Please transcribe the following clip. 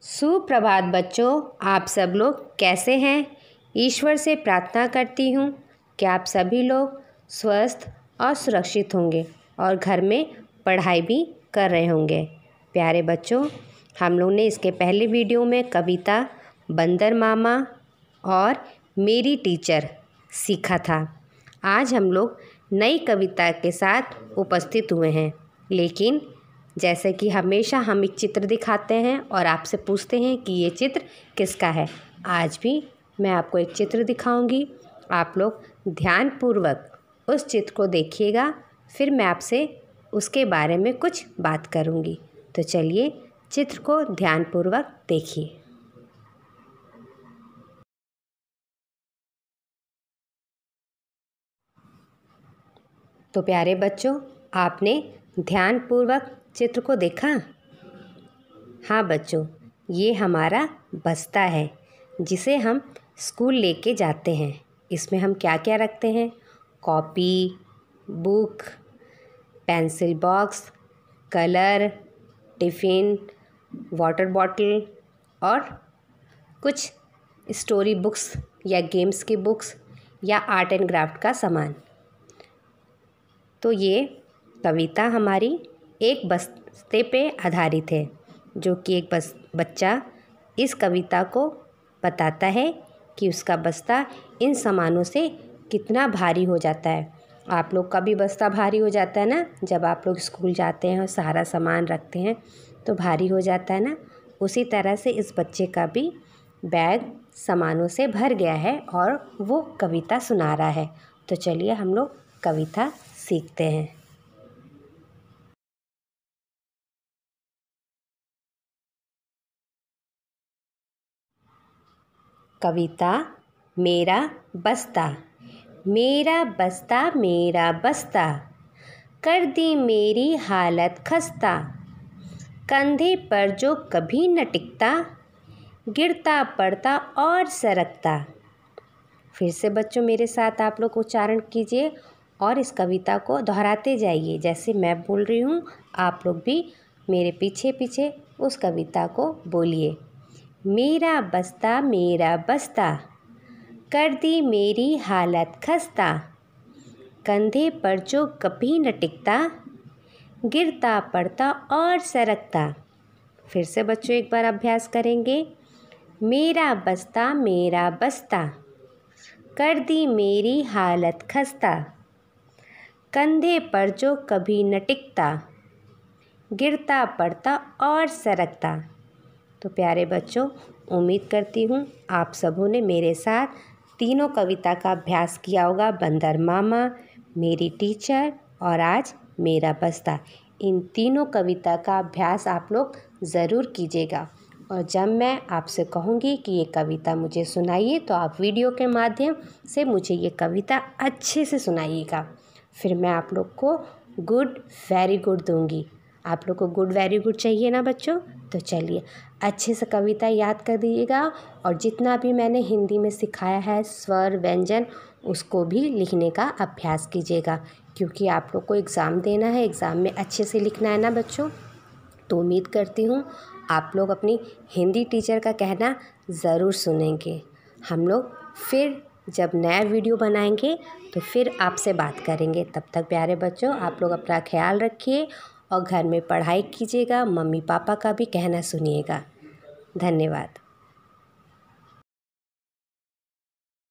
सुप्रभात बच्चों, आप सब लोग कैसे हैं। ईश्वर से प्रार्थना करती हूँ कि आप सभी लोग स्वस्थ और सुरक्षित होंगे और घर में पढ़ाई भी कर रहे होंगे। प्यारे बच्चों, हम लोग ने इसके पहले वीडियो में कविता बंदर मामा और मेरी टीचर सीखा था। आज हम लोग नई कविता के साथ उपस्थित हुए हैं, लेकिन जैसे कि हमेशा हम एक चित्र दिखाते हैं और आपसे पूछते हैं कि ये चित्र किसका है। आज भी मैं आपको एक चित्र दिखाऊंगी। आप लोग ध्यानपूर्वक उस चित्र को देखिएगा, फिर मैं आपसे उसके बारे में कुछ बात करूंगी। तो चलिए चित्र को ध्यानपूर्वक देखिए। तो प्यारे बच्चों, आपने ध्यानपूर्वक चित्र को देखा? हाँ बच्चों, ये हमारा बस्ता है जिसे हम स्कूल लेके जाते हैं। इसमें हम क्या क्या रखते हैं? Copy, book, pencil box, colour, tiffin, water bottle और कुछ स्टोरी बुक्स या गेम्स की बुक्स या आर्ट एंड क्राफ्ट का सामान। तो ये कविता हमारी एक बस्ते पे आधारित है, जो कि एक बच्चा इस कविता को बताता है कि उसका बस्ता इन सामानों से कितना भारी हो जाता है। आप लोग का भी बस्ता भारी हो जाता है ना, जब आप लोग स्कूल जाते हैं और सारा सामान रखते हैं तो भारी हो जाता है ना। उसी तरह से इस बच्चे का भी बैग सामानों से भर गया है और वो कविता सुना रहा है। तो चलिए हम लोग कविता सीखते हैं। कविता मेरा बस्ता। मेरा बस्ता मेरा बस्ता, कर दी मेरी हालत खस्ता। कंधे पर जो कभी न टिकता, गिरता पड़ता और सरकता। फिर से बच्चों मेरे साथ आप लोग उच्चारण कीजिए और इस कविता को दोहराते जाइए। जैसे मैं बोल रही हूँ, आप लोग भी मेरे पीछे पीछे उस कविता को बोलिए। मेरा बस्ता, कर दी मेरी हालत खस्ता। कंधे पर जो कभी न टिकता, गिरता पड़ता और सरकता। फिर से बच्चों एक बार अभ्यास करेंगे। मेरा बस्ता, कर दी मेरी हालत खस्ता। कंधे पर जो कभी न टिकता, गिरता पड़ता और सरकता। तो प्यारे बच्चों, उम्मीद करती हूँ आप सबों ने मेरे साथ तीनों कविता का अभ्यास किया होगा। बंदर मामा, मेरी टीचर और आज मेरा बस्ता। इन तीनों कविता का अभ्यास आप लोग ज़रूर कीजिएगा। और जब मैं आपसे कहूँगी कि ये कविता मुझे सुनाइए, तो आप वीडियो के माध्यम से मुझे ये कविता अच्छे से सुनाइएगा। फिर मैं आप लोग को गुड वेरी गुड दूँगी। आप लोग को गुड वेरी गुड चाहिए ना बच्चों? तो चलिए अच्छे से कविता याद कर दीजिएगा और जितना भी मैंने हिंदी में सिखाया है स्वर व्यंजन, उसको भी लिखने का अभ्यास कीजिएगा, क्योंकि आप लोग को एग्ज़ाम देना है। एग्ज़ाम में अच्छे से लिखना है ना बच्चों। तो उम्मीद करती हूँ आप लोग अपनी हिंदी टीचर का कहना ज़रूर सुनेंगे। हम लोग फिर जब नया वीडियो बनाएंगे तो फिर आपसे बात करेंगे। तब तक प्यारे बच्चों, आप लोग अपना ख्याल रखिए और घर में पढ़ाई कीजिएगा। मम्मी पापा का भी कहना सुनिएगा। धन्यवाद।